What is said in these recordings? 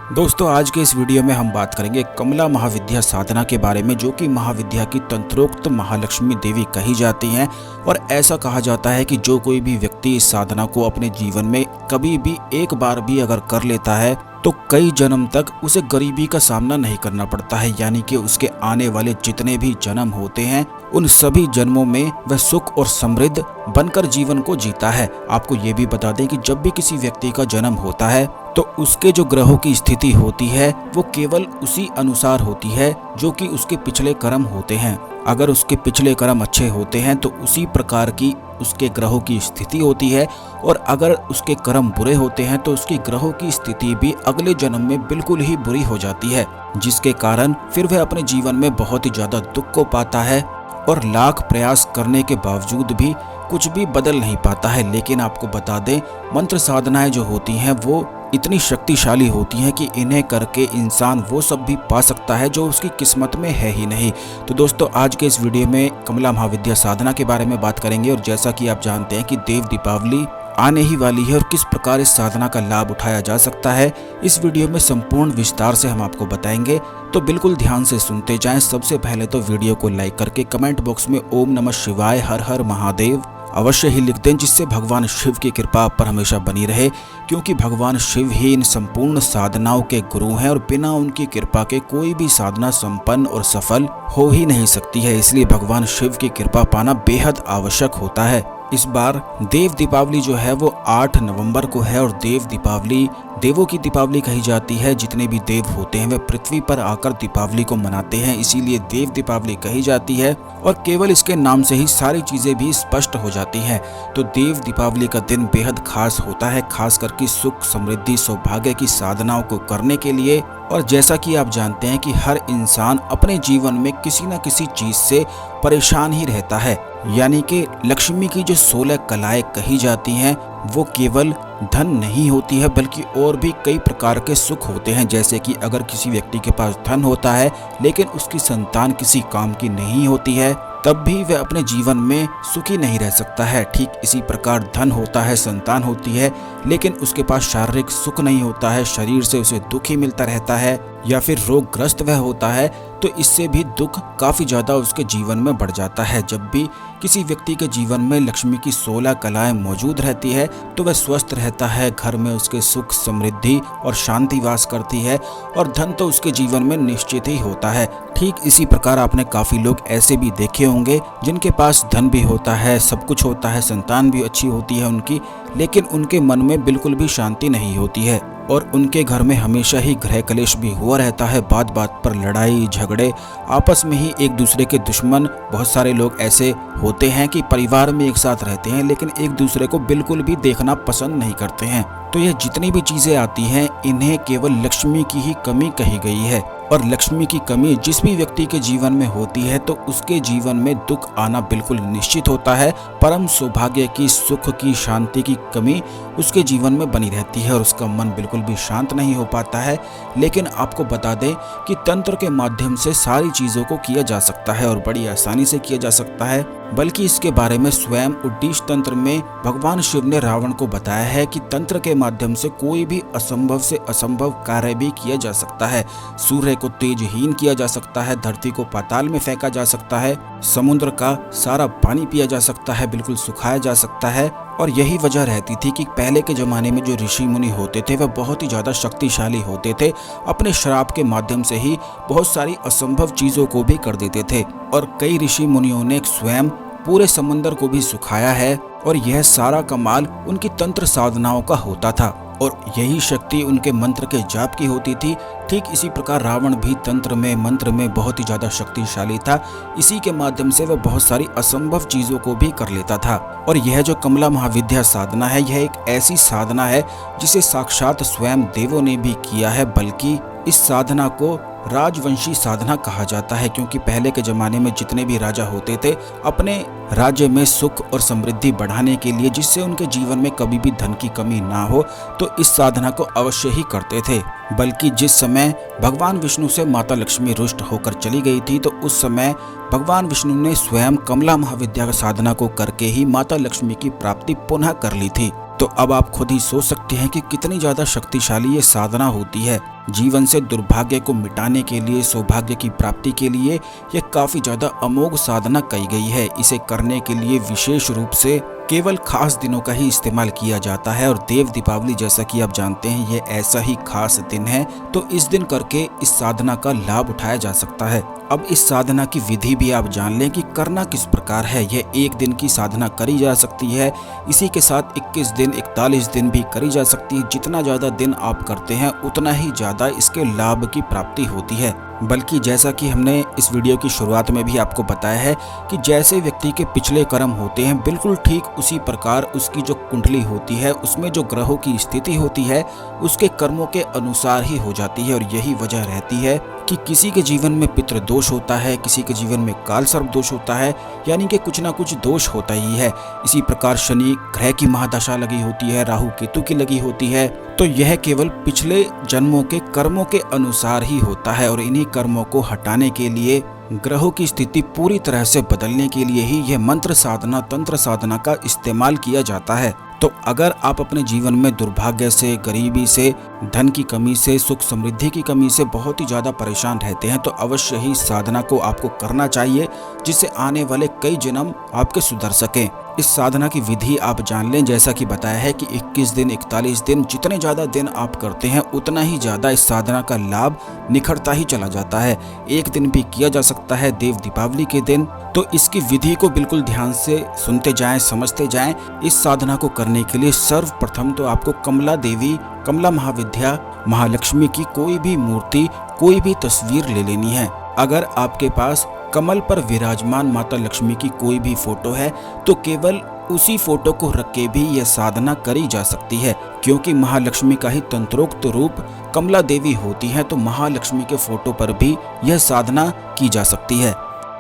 दोस्तों आज के इस वीडियो में हम बात करेंगे कमला महाविद्या साधना के बारे में, जो कि महाविद्या की तंत्रोक्त महालक्ष्मी देवी कही जाती हैं। और ऐसा कहा जाता है कि जो कोई भी व्यक्ति इस साधना को अपने जीवन में कभी भी एक बार भी अगर कर लेता है तो कई जन्म तक उसे गरीबी का सामना नहीं करना पड़ता है। यानी कि उसके आने वाले जितने भी जन्म होते हैं उन सभी जन्मों में वह सुख और समृद्ध बनकर जीवन को जीता है। आपको ये भी बता दें कि जब भी किसी व्यक्ति का जन्म होता है तो उसके जो ग्रहों की स्थिति होती है वो केवल उसी अनुसार होती है जो कि उसके पिछले कर्म होते हैं। अगर उसके पिछले कर्म अच्छे होते हैं तो उसी प्रकार की उसके ग्रहों की स्थिति होती है, और अगर उसके कर्म बुरे होते हैं तो उसकी ग्रहों की स्थिति भी अगले जन्म में बिल्कुल ही बुरी हो जाती है, जिसके कारण फिर वह अपने जीवन में बहुत ही ज्यादा दुख को पाता है और लाख प्रयास करने के बावजूद भी कुछ भी बदल नहीं पाता है। लेकिन आपको बता दें, मंत्र साधनाएं जो होती हैं वो इतनी शक्तिशाली होती हैं कि इन्हें करके इंसान वो सब भी पा सकता है जो उसकी किस्मत में है ही नहीं। तो दोस्तों आज के इस वीडियो में कमला महाविद्या साधना के बारे में बात करेंगे। और जैसा कि आप जानते हैं कि देव दीपावली आने ही वाली है और किस प्रकार इस साधना का लाभ उठाया जा सकता है, इस वीडियो में संपूर्ण विस्तार से हम आपको बताएंगे। तो बिल्कुल ध्यान से सुनते जाएं। सबसे पहले तो वीडियो को लाइक करके कमेंट बॉक्स में ओम नमः शिवाय हर हर महादेव अवश्य ही लिख दें, जिससे भगवान शिव की कृपा आप पर हमेशा बनी रहे, क्योंकि भगवान शिव ही इन संपूर्ण साधनाओं के गुरु हैं और बिना उनकी कृपा के कोई भी साधना संपन्न और सफल हो ही नहीं सकती है। इसलिए भगवान शिव की कृपा पाना बेहद आवश्यक होता है। इस बार देव दीपावली जो है वो 8 नवंबर को है, और देव दीपावली देवों की दीपावली कही जाती है। जितने भी देव होते हैं वे पृथ्वी पर आकर दीपावली को मनाते हैं, इसीलिए देव दीपावली कही जाती है। और केवल इसके नाम से ही सारी चीजें भी स्पष्ट हो जाती हैं। तो देव दीपावली का दिन बेहद खास होता है, खास करके सुख समृद्धि सौभाग्य की साधनाओं को करने के लिए। और जैसा कि आप जानते हैं कि हर इंसान अपने जीवन में किसी न किसी चीज से परेशान ही रहता है। यानी कि लक्ष्मी की जो 16 कलाएं कही जाती हैं वो केवल धन नहीं होती है, बल्कि और भी कई प्रकार के सुख होते हैं। जैसे कि अगर किसी व्यक्ति के पास धन होता है लेकिन उसकी संतान किसी काम की नहीं होती है, तब भी वह अपने जीवन में सुखी नहीं रह सकता है। ठीक इसी प्रकार धन होता है, संतान होती है, लेकिन उसके पास शारीरिक सुख नहीं होता है, शरीर से उसे दुख ही मिलता रहता है, या फिर रोगग्रस्त वह होता है, तो इससे भी दुख काफी ज्यादा उसके जीवन में बढ़ जाता है। जब भी किसी व्यक्ति के जीवन में लक्ष्मी की 16 कलाएं मौजूद रहती है तो वह स्वस्थ रहता है, घर में उसके सुख समृद्धि और शांति वास करती है, और धन तो उसके जीवन में निश्चित ही होता है। ठीक इसी प्रकार आपने काफी लोग ऐसे भी देखे होंगे जिनके पास धन भी होता है, सब कुछ होता है, संतान भी अच्छी होती है उनकी, लेकिन उनके मन में बिल्कुल भी शांति नहीं होती है, और उनके घर में हमेशा ही गृह कलेश भी हुआ रहता है। बात बात पर लड़ाई झगड़े, आपस में ही एक दूसरे के दुश्मन। बहुत सारे लोग ऐसे होते हैं कि परिवार में एक साथ रहते हैं लेकिन एक दूसरे को बिल्कुल भी देखना पसंद नहीं करते हैं। तो ये जितनी भी चीजें आती हैं इन्हें केवल लक्ष्मी की ही कमी कही गई है। और लक्ष्मी की कमी जिस भी व्यक्ति के जीवन में होती है तो उसके जीवन में दुख आना बिल्कुल निश्चित होता है। परम सौभाग्य की, सुख की, शांति की कमी उसके जीवन में बनी रहती है और उसका मन बिल्कुल भी शांत नहीं हो पाता है। लेकिन आपको बता दें कि तंत्र के माध्यम से सारी चीजों को किया जा सकता है और बड़ी आसानी से किया जा सकता है। बल्कि इसके बारे में स्वयं उद्देश्य तंत्र में भगवान शिव ने रावण को बताया है कि तंत्र के माध्यम से कोई भी असंभव से असंभव कार्य भी किया जा सकता है। सूर्य को तेजहीन किया जा सकता है, धरती को पाताल में फेंका जा सकता है, समुद्र का सारा पानी पिया जा सकता है, बिल्कुल सुखाया जा सकता है। और यही वजह रहती थी कि पहले के जमाने में जो ऋषि मुनि होते थे वह बहुत ही ज्यादा शक्तिशाली होते थे। अपने श्राप के माध्यम से ही बहुत सारी असंभव चीजों को भी कर देते थे, और कई ऋषि मुनियों ने स्वयं पूरे समंदर को भी सुखाया है। और यह सारा कमाल उनकी तंत्र साधनाओं का होता था, और यही शक्ति उनके मंत्र के जाप की होती थी। ठीक इसी प्रकार रावण भी तंत्र में, मंत्र में बहुत ही ज्यादा शक्तिशाली था। इसी के माध्यम से वह बहुत सारी असंभव चीजों को भी कर लेता था। और यह जो कमला महाविद्या साधना है यह एक ऐसी साधना है जिसे साक्षात स्वयं देवों ने भी किया है। बल्कि इस साधना को राजवंशी साधना कहा जाता है, क्योंकि पहले के जमाने में जितने भी राजा होते थे अपने राज्य में सुख और समृद्धि बढ़ाने के लिए, जिससे उनके जीवन में कभी भी धन की कमी ना हो, तो इस साधना को अवश्य ही करते थे। बल्कि जिस समय भगवान विष्णु से माता लक्ष्मी रुष्ट होकर चली गई थी तो उस समय भगवान विष्णु ने स्वयं कमला महाविद्या साधना को करके ही माता लक्ष्मी की प्राप्ति पुनः कर ली थी। तो अब आप खुद ही सोच सकते हैं कि कितनी ज़्यादा शक्तिशाली ये साधना होती है। जीवन से दुर्भाग्य को मिटाने के लिए, सौभाग्य की प्राप्ति के लिए ये काफ़ी ज़्यादा अमोघ साधना कही गई है। इसे करने के लिए विशेष रूप से केवल खास दिनों का ही इस्तेमाल किया जाता है और देव दीपावली, जैसा कि आप जानते हैं, ये ऐसा ही खास दिन है। तो इस दिन करके इस साधना का लाभ उठाया जा सकता है। अब इस साधना की विधि भी आप जान लें कि करना किस प्रकार है। यह एक दिन की साधना करी जा सकती है, इसी के साथ 21 दिन 41 दिन भी करी जा सकती है। जितना ज़्यादा दिन आप करते हैं उतना ही ज़्यादा इसके लाभ की प्राप्ति होती है। बल्कि जैसा कि हमने इस वीडियो की शुरुआत में भी आपको बताया है कि जैसे व्यक्ति के पिछले कर्म होते हैं, बिल्कुल ठीक उसी प्रकार उसकी जो कुंडली होती है उसमें जो ग्रहों की स्थिति होती है उसके कर्मों के अनुसार ही हो जाती है। और यही वजह रहती है कि किसी के जीवन में पितृदोष होता है, किसी के जीवन में काल सर्प दोष होता है, यानी कि कुछ ना कुछ दोष होता ही है। इसी प्रकार शनि ग्रह की महादशा लगी होती है, राहु केतु की लगी होती है। तो यह केवल पिछले जन्मों के कर्मों के अनुसार ही होता है और इन्हीं कर्मों को हटाने के लिए, ग्रहों की स्थिति पूरी तरह से बदलने के लिए ही यह मंत्र साधना, तंत्र साधना का इस्तेमाल किया जाता है। तो अगर आप अपने जीवन में दुर्भाग्य से, गरीबी से, धन की कमी से, सुख समृद्धि की कमी से बहुत ही ज़्यादा परेशान रहते हैं तो अवश्य ही साधना को आपको करना चाहिए, जिससे आने वाले कई जन्म आपके सुधर सकें। इस साधना की विधि आप जान लें। जैसा कि बताया है कि 21 दिन 41 दिन, जितने ज़्यादा दिन आप करते हैं उतना ही ज़्यादा इस साधना का लाभ निखरता ही चला जाता है। एक दिन भी किया जा सकता है, देव दीपावली के दिन। तो इसकी विधि को बिल्कुल ध्यान से सुनते जाएं, समझते जाएं। इस साधना को करने के लिए सर्वप्रथम तो आपको कमला देवी, कमला महाविद्या, महालक्ष्मी की कोई भी मूर्ति, कोई भी तस्वीर ले लेनी है। अगर आपके पास कमल पर विराजमान माता लक्ष्मी की कोई भी फोटो है तो केवल उसी फोटो को रख के भी यह साधना करी जा सकती है, क्योंकि महालक्ष्मी का ही तंत्रोक्त रूप कमला देवी होती है। तो महालक्ष्मी के फोटो पर भी यह साधना की जा सकती है।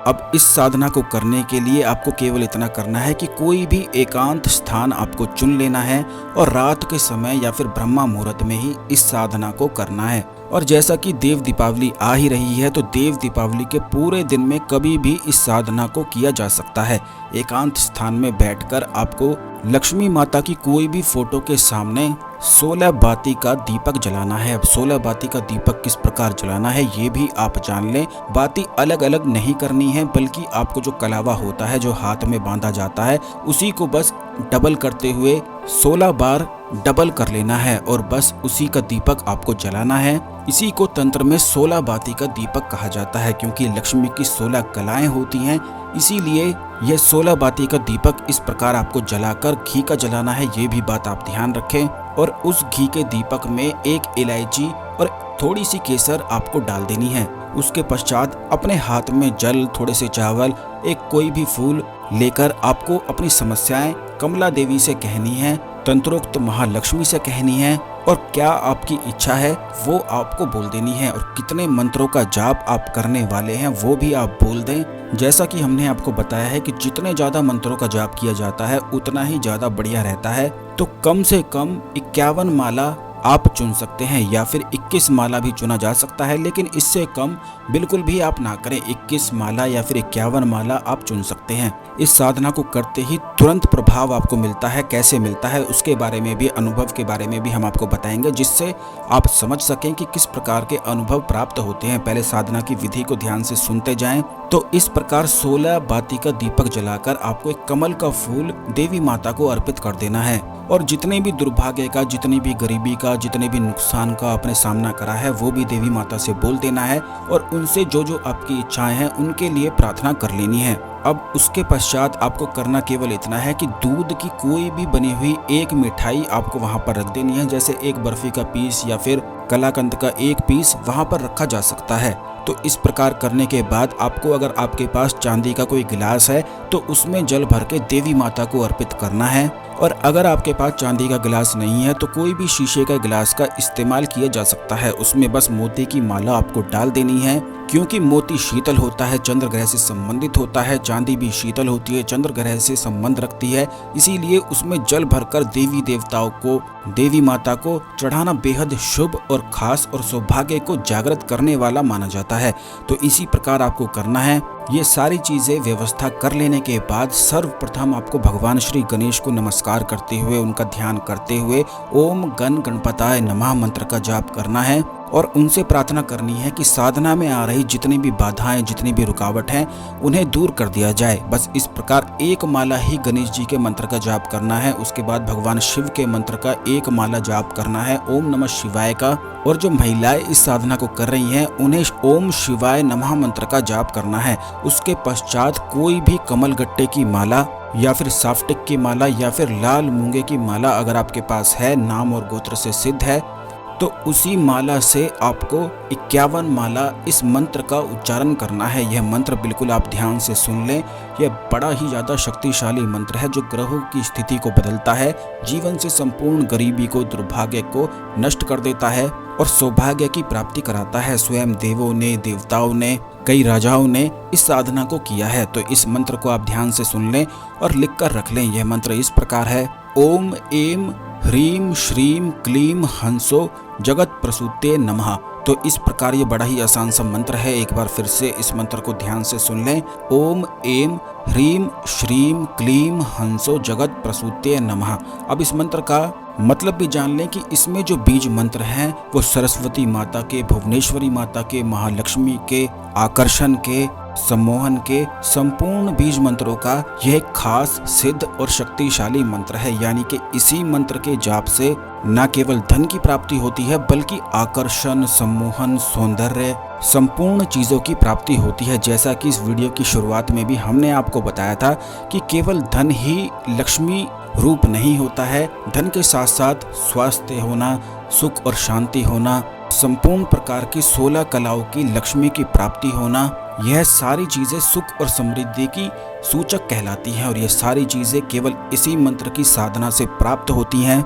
अब इस साधना को करने के लिए आपको केवल इतना करना है कि कोई भी एकांत स्थान आपको चुन लेना है और रात के समय या फिर ब्रह्मा मुहूर्त में ही इस साधना को करना है। और जैसा कि देव दीपावली आ ही रही है तो देव दीपावली के पूरे दिन में कभी भी इस साधना को किया जा सकता है। एकांत स्थान में बैठकर आपको लक्ष्मी माता की कोई भी फोटो के सामने 16 बाती का दीपक जलाना है। अब 16 बाती का दीपक किस प्रकार जलाना है ये भी आप जान लें। बाती अलग अलग नहीं करनी है, बल्कि आपको जो कलावा होता है, जो हाथ में बांधा जाता है, उसी को बस डबल करते हुए 16 बार डबल कर लेना है और बस उसी का दीपक आपको जलाना है। इसी को तंत्र में 16 बाती का दीपक कहा जाता है, क्योंकि लक्ष्मी की 16 कलाएं होती हैं, इसीलिए यह 16 बाती का दीपक इस प्रकार आपको जलाकर घी का जलाना है। ये भी बात आप ध्यान रखें। और उस घी के दीपक में एक इलायची और थोड़ी सी केसर आपको डाल देनी है। उसके पश्चात अपने हाथ में जल, थोड़े से चावल, एक कोई भी फूल लेकर आपको अपनी समस्याएं कमला देवी से कहनी है, तंत्रोक्त महालक्ष्मी से कहनी है और क्या आपकी इच्छा है वो आपको बोल देनी है। और कितने मंत्रों का जाप आप करने वाले हैं वो भी आप बोल दें। जैसा कि हमने आपको बताया है कि जितने ज़्यादा मंत्रों का जाप किया जाता है उतना ही ज़्यादा बढ़िया रहता है। तो कम से कम 51 माला आप चुन सकते हैं या फिर 21 माला भी चुना जा सकता है, लेकिन इससे कम बिल्कुल भी आप ना करें। 21 माला या फिर 51 माला आप चुन सकते हैं। इस साधना को करते ही तुरंत प्रभाव आपको मिलता है। कैसे मिलता है उसके बारे में भी, अनुभव के बारे में भी हम आपको बताएंगे, जिससे आप समझ सकें कि किस प्रकार के अनुभव प्राप्त होते हैं। पहले साधना की विधि को ध्यान से सुनते जाएं। तो इस प्रकार 16 बाती का दीपक जलाकर आपको एक कमल का फूल देवी माता को अर्पित कर देना है। और जितने भी दुर्भाग्य का, जितनी भी गरीबी का, जितने भी नुकसान का आपने सामना करा है वो भी देवी माता से बोल देना है और उनसे जो जो आपकी इच्छाएं हैं उनके लिए प्रार्थना कर लेनी है। अब उसके पश्चात आपको करना केवल इतना है कि दूध की कोई भी बनी हुई एक मिठाई आपको वहां पर रख देनी है। जैसे एक बर्फी का पीस या फिर कलाकंद का एक पीस वहां पर रखा जा सकता है। तो इस प्रकार करने के बाद आपको, अगर आपके पास चांदी का कोई गिलास है तो उसमें जल भर के देवी माता को अर्पित करना है। और अगर आपके पास चांदी का गिलास नहीं है तो कोई भी शीशे का गिलास का इस्तेमाल किया जा सकता है। उसमें बस मोती की माला आपको डाल देनी है, क्योंकि मोती शीतल होता है, चंद्र ग्रह से संबंधित होता है। चांदी भी शीतल होती है, चंद्र ग्रह से संबंध रखती है। इसीलिए उसमें जल भरकर देवी देवताओं को, देवी माता को चढ़ाना बेहद शुभ और खास और सौभाग्य को जागृत करने वाला माना जाता है। तो इसी प्रकार आपको करना है। ये सारी चीजें व्यवस्था कर लेने के बाद सर्वप्रथम आपको भगवान श्री गणेश को नमस्कार करते हुए, उनका ध्यान करते हुए ओम गण गणपताय नमः मंत्र का जाप करना है और उनसे प्रार्थना करनी है कि साधना में आ रही जितनी भी बाधाएं, जितनी भी रुकावट हैं, उन्हें दूर कर दिया जाए। बस इस प्रकार एक माला ही गणेश जी के मंत्र का जाप करना है। उसके बाद भगवान शिव के मंत्र का एक माला जाप करना है, ओम नमः शिवाय का। और जो महिलाएं इस साधना को कर रही हैं, उन्हें ओम शिवाय नमः मंत्र का जाप करना है। उसके पश्चात कोई भी कमल गट्टे की माला या फिर साफ्टिक की माला या फिर लाल मूंगे की माला अगर आपके पास है, नाम और गोत्र से सिद्ध है, तो उसी माला से आपको 51 माला इस मंत्र का उच्चारण करना है। यह मंत्र बिल्कुल आप ध्यान से सुन लें। यह बड़ा ही ज़्यादा शक्तिशाली मंत्र है जो ग्रहों की स्थिति को बदलता है, जीवन से संपूर्ण गरीबी को, दुर्भाग्य को नष्ट कर देता है और सौभाग्य की प्राप्ति कराता है। स्वयं देवों ने, देवताओं ने, कई राजाओं ने इस साधना को किया है। तो इस मंत्र को आप ध्यान से सुन लें और लिख कर रख लें। यह मंत्र इस प्रकार है, ओम एम ह्रीम श्रीम क्लीम हंसो जगत प्रसूते नमः। तो इस प्रकार ये बड़ा ही आसान सा मंत्र है। एक बार फिर से इस मंत्र को ध्यान से सुन लें, ओम एम ह्रीम श्रीम क्लीम हंसो जगत प्रसूते नमः। अब इस मंत्र का मतलब भी जान लें कि इसमें जो बीज मंत्र हैं वो सरस्वती माता के, भुवनेश्वरी माता के, महालक्ष्मी के, आकर्षण के, सम्मोहन के संपूर्ण बीज मंत्रों का यह एक खास, सिद्ध और शक्तिशाली मंत्र है। यानी कि इसी मंत्र के जाप से न केवल धन की प्राप्ति होती है बल्कि आकर्षण, सम्मोहन, सौंदर्य, संपूर्ण चीजों की प्राप्ति होती है। जैसा कि इस वीडियो की शुरुआत में भी हमने आपको बताया था कि केवल धन ही लक्ष्मी रूप नहीं होता है, धन के साथ साथ स्वास्थ्य होना, सुख और शांति होना, संपूर्ण प्रकार की 16 कलाओं की लक्ष्मी की प्राप्ति होना, यह सारी चीजें सुख और समृद्धि की सूचक कहलाती हैं। और यह सारी चीजें केवल इसी मंत्र की साधना से प्राप्त होती हैं।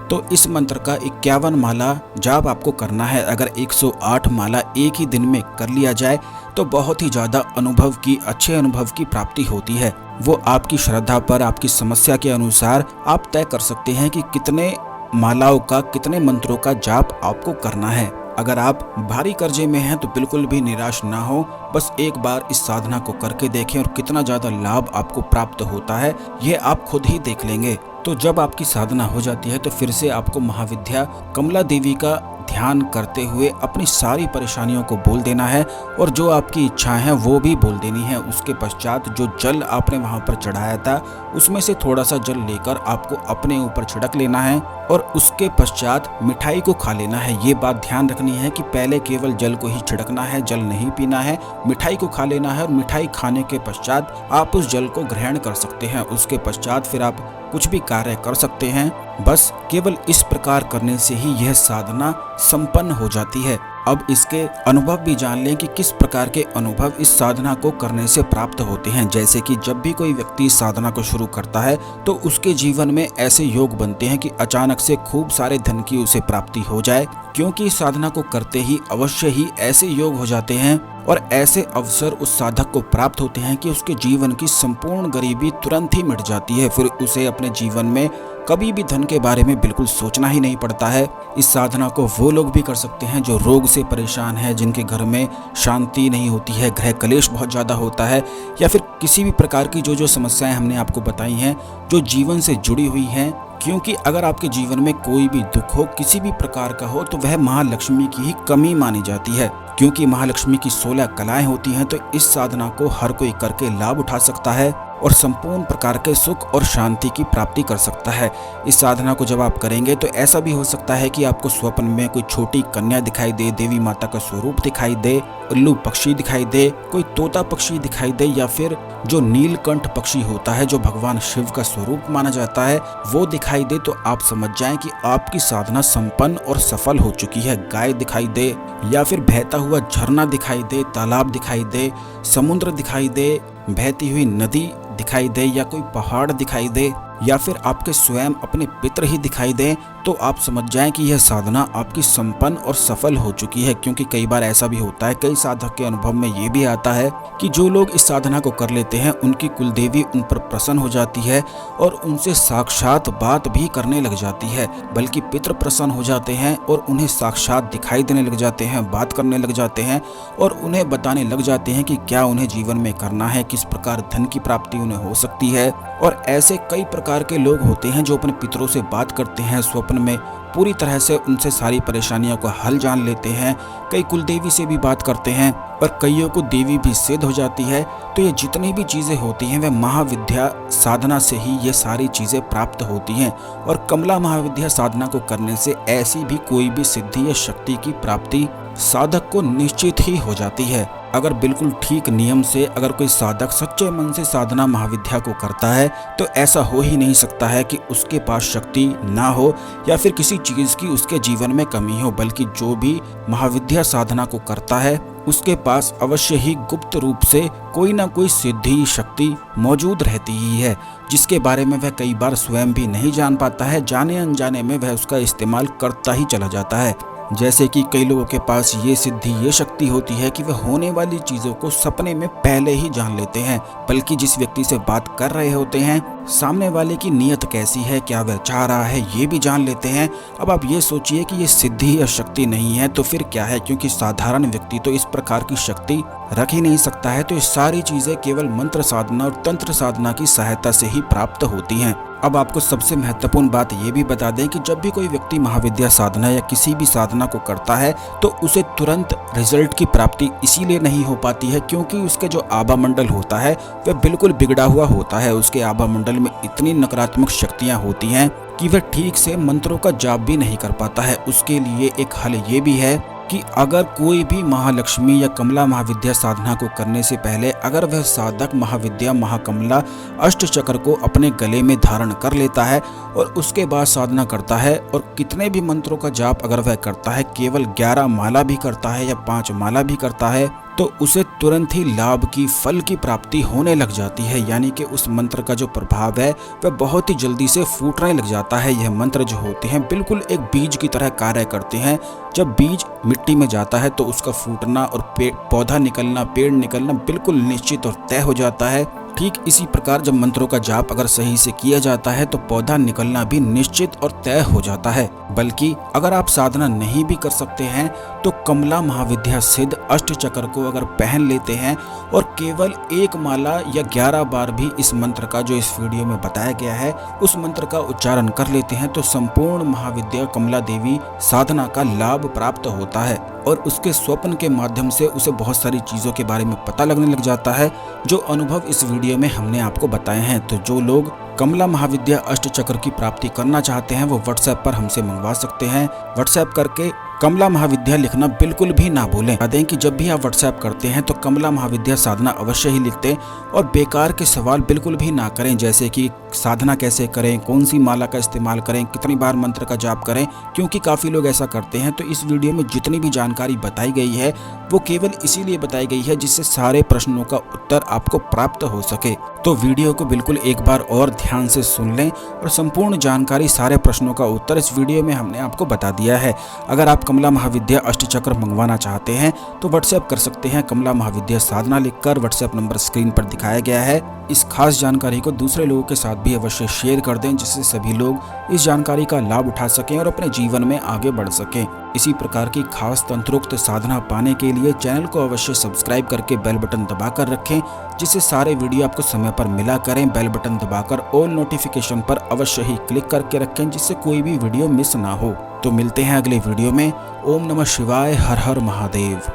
तो इस मंत्र का 51 माला जाप आपको करना है। अगर 108 माला एक ही दिन में कर लिया जाए तो बहुत ही ज़्यादा अच्छे अनुभव की प्राप्ति होती है। वो आपकी श्रद्धा पर, आपकी समस्या के अनुसार आप तय कर सकते हैं कि कितने मालाओं का, कितने मंत्रों का जाप आपको करना है। अगर आप भारी कर्जे में हैं तो बिल्कुल भी निराश ना हो, बस एक बार इस साधना को करके देखें और कितना ज़्यादा लाभ आपको प्राप्त होता है ये आप खुद ही देख लेंगे। तो जब आपकी साधना हो जाती है तो फिर से आपको महाविद्या कमला देवी का ध्यान करते हुए अपनी सारी परेशानियों को बोल देना है और जो आपकी इच्छाएं हैं वो भी बोल देनी है। उसके पश्चात जो जल आपने वहां पर चढ़ाया था उसमें से थोड़ा सा जल लेकर आपको अपने ऊपर छिड़क लेना है और उसके पश्चात मिठाई को खा लेना है। ये बात ध्यान रखनी है कि पहले केवल जल को ही छिड़कना है, जल नहीं पीना है, मिठाई को खा लेना है और मिठाई खाने के पश्चात आप उस जल को ग्रहण कर सकते हैं। उसके पश्चात फिर आप कुछ भी कार्य कर सकते हैं। बस केवल इस प्रकार करने से ही यह साधना संपन्न हो जाती है। अब इसके अनुभव भी जान लें कि किस प्रकार के अनुभव इस साधना को करने से प्राप्त होते हैं। जैसे कि जब भी कोई व्यक्ति इस साधना को शुरू करता है तो उसके जीवन में ऐसे योग बनते हैं कि अचानक से खूब सारे धन की उसे प्राप्ति हो जाए, क्योंकि इस साधना को करते ही अवश्य ही ऐसे योग हो जाते हैं और ऐसे अवसर उस साधक को प्राप्त होते हैं कि उसके जीवन की संपूर्ण गरीबी तुरंत ही मिट जाती है। फिर उसे अपने जीवन में कभी भी धन के बारे में बिल्कुल सोचना ही नहीं पड़ता है। इस साधना को वो लोग भी कर सकते हैं जो रोग से परेशान है, जिनके घर में शांति नहीं होती है, गृह कलेश बहुत ज़्यादा होता है, या फिर किसी भी प्रकार की जो समस्याएं हमने आपको बताई हैं जो जीवन से जुड़ी हुई हैं। क्योंकि अगर आपके जीवन में कोई भी दुख हो, किसी भी प्रकार का हो, तो वह महालक्ष्मी की ही कमी मानी जाती है। क्योंकि महालक्ष्मी की 16 कलाएं होती हैं, तो इस साधना को हर कोई करके लाभ उठा सकता है और संपूर्ण प्रकार के सुख और शांति की प्राप्ति कर सकता है। इस साधना को जब आप करेंगे तो ऐसा भी हो सकता है कि आपको स्वप्न में कोई छोटी कन्या दिखाई दे, देवी माता का स्वरूप दिखाई दे, उल्लू पक्षी दिखाई दे, कोई तोता पक्षी दिखाई दे, या फिर जो नीलकंठ पक्षी होता है जो भगवान शिव का स्वरूप माना जाता है वो दिखाई दे, तो आप समझ जाएं कि आपकी साधना संपन्न और सफल हो चुकी है। गाय दिखाई दे या फिर बहता हुआ झरना दिखाई दे, तालाब दिखाई दे, समुद्र दिखाई दे, बहती हुई नदी दिखाई दे, या कोई पहाड़ दिखाई दे, या फिर आपके स्वयं अपने पितर ही दिखाई दें, तो आप समझ जाएं कि यह साधना आपकी संपन्न और सफल हो चुकी है। क्योंकि कई बार ऐसा भी होता है, कई साधक के अनुभव में ये भी आता है कि जो लोग इस साधना को कर लेते हैं उनकी कुलदेवी उन पर प्रसन्न हो जाती है और उनसे साक्षात बात भी करने लग जाती है, बल्कि पितृ प्रसन्न हो जाते हैं और उन्हें साक्षात दिखाई देने लग जाते हैं, बात करने लग जाते हैं और उन्हें बताने लग जाते हैं कि क्या उन्हें जीवन में करना है, किस प्रकार धन की प्राप्ति उन्हें हो सकती है। और ऐसे कई प्रकार के लोग होते हैं जो अपने पितरों से बात करते हैं स्वप्न में, पूरी तरह से उनसे सारी परेशानियों का हल जान लेते हैं। कई कुलदेवी से भी बात करते हैं और कईयों को देवी भी सिद्ध हो जाती है। तो ये जितनी भी चीज़ें होती हैं वह महाविद्या साधना से ही ये सारी चीज़ें प्राप्त होती हैं। और कमला महाविद्या साधना को करने से ऐसी भी कोई भी सिद्धि या शक्ति की प्राप्ति साधक को निश्चित ही हो जाती है। अगर बिल्कुल ठीक नियम से अगर कोई साधक सच्चे मन से साधना महाविद्या को करता है तो ऐसा हो ही नहीं सकता है कि उसके पास शक्ति ना हो या फिर किसी चीज़ की उसके जीवन में कमी हो, बल्कि जो भी महाविद्या साधना को करता है उसके पास अवश्य ही गुप्त रूप से कोई ना कोई सिद्धि शक्ति मौजूद रहती ही है, जिसके बारे में वह कई बार स्वयं भी नहीं जान पाता है। जाने अनजाने में वह उसका इस्तेमाल करता ही चला जाता है। जैसे कि कई लोगों के पास ये सिद्धि ये शक्ति होती है कि वह होने वाली चीज़ों को सपने में पहले ही जान लेते हैं, बल्कि जिस व्यक्ति से बात कर रहे होते हैं सामने वाले की नीयत कैसी है, क्या वह चाह रहा है, ये भी जान लेते हैं। अब आप ये सोचिए कि ये सिद्धि या शक्ति नहीं है तो फिर क्या है, क्योंकि साधारण व्यक्ति तो इस प्रकार की शक्ति रख ही नहीं सकता है। तो ये सारी चीज़ें केवल मंत्र साधना और तंत्र साधना की सहायता से ही प्राप्त होती हैं। अब आपको सबसे महत्वपूर्ण बात ये भी बता दें कि जब भी कोई व्यक्ति महाविद्या साधना या किसी भी साधना को करता है तो उसे तुरंत रिजल्ट की प्राप्ति इसीलिए नहीं हो पाती है क्योंकि उसके जो आभा मंडल होता है वह बिल्कुल बिगड़ा हुआ होता है। उसके आभा मंडल में इतनी नकारात्मक शक्तियाँ होती हैं कि वह ठीक से मंत्रों का जाप भी नहीं कर पाता है। उसके लिए एक हल ये भी है कि अगर कोई भी महालक्ष्मी या कमला महाविद्या साधना को करने से पहले अगर वह साधक महाविद्या महाकमला अष्टचक्र को अपने गले में धारण कर लेता है और उसके बाद साधना करता है और कितने भी मंत्रों का जाप अगर वह करता है, केवल 11 माला भी करता है या 5 माला भी करता है, तो उसे तुरंत ही लाभ की फल की प्राप्ति होने लग जाती है। यानी कि उस मंत्र का जो प्रभाव है वह बहुत ही जल्दी से फूटने लग जाता है। यह मंत्र जो होते हैं बिल्कुल एक बीज की तरह कार्य करते हैं। जब बीज मिट्टी में जाता है तो उसका फूटना और पौधा निकलना, पेड़ निकलना बिल्कुल निश्चित और तय हो जाता है। ठीक इसी प्रकार जब मंत्रों का जाप अगर सही से किया जाता है तो पौधा निकलना भी निश्चित और तय हो जाता है। बल्कि अगर आप साधना नहीं भी कर सकते हैं तो कमला महाविद्या सिद्ध अष्टचक्र को अगर पहन लेते हैं और केवल 1 माला या 11 बार भी इस मंत्र का जो इस वीडियो में बताया गया है उस मंत्र का उच्चारण कर लेते हैं तो संपूर्ण महाविद्या कमला देवी साधना का लाभ प्राप्त होता है और उसके स्वप्न के माध्यम से उसे बहुत सारी चीज़ों के बारे में पता लगने लग जाता है, जो अनुभव इस वीडियो में हमने आपको बताए हैं। तो जो लोग कमला महाविद्या अष्टचक्र की प्राप्ति करना चाहते हैं वो व्हाट्सएप पर हमसे मंगवा सकते हैं। व्हाट्सएप करके कमला महाविद्या लिखना बिल्कुल भी ना भूलें। बता दें कि जब भी आप व्हाट्सएप करते हैं तो कमला महाविद्या साधना अवश्य ही लिख दें और बेकार के सवाल बिल्कुल भी ना करें, जैसे कि साधना कैसे करें, कौन सी माला का इस्तेमाल करें, कितनी बार मंत्र का जाप करें, क्योंकि काफ़ी लोग ऐसा करते हैं। तो इस वीडियो में जितनी भी जानकारी बताई गई है वो केवल इसीलिए बताई गई है जिससे सारे प्रश्नों का उत्तर आपको प्राप्त हो सके। तो वीडियो को बिल्कुल एक बार और ध्यान से सुन लें और संपूर्ण जानकारी, सारे प्रश्नों का उत्तर इस वीडियो में हमने आपको बता दिया है। अगर आप कमला महाविद्या अष्टचक्र मंगवाना चाहते हैं तो व्हाट्सएप कर सकते हैं कमला महाविद्या साधना लिखकर। व्हाट्सएप नंबर स्क्रीन पर दिखाया गया है। इस खास जानकारी को दूसरे लोगों के साथ भी अवश्य शेयर कर दें जिससे सभी लोग इस जानकारी का लाभ उठा सकें और अपने जीवन में आगे बढ़ सकें। इसी प्रकार की खास तंत्रोक्त साधना पाने के लिए चैनल को अवश्य सब्सक्राइब करके बेल बटन दबाकर रखें, जिससे सारे वीडियो आपको समय पर मिला करें। बेल बटन दबाकर ऑल नोटिफिकेशन पर अवश्य ही क्लिक करके रखें जिससे कोई भी वीडियो मिस ना हो। तो मिलते हैं अगले वीडियो में। ओम नमः शिवाय, हर हर महादेव।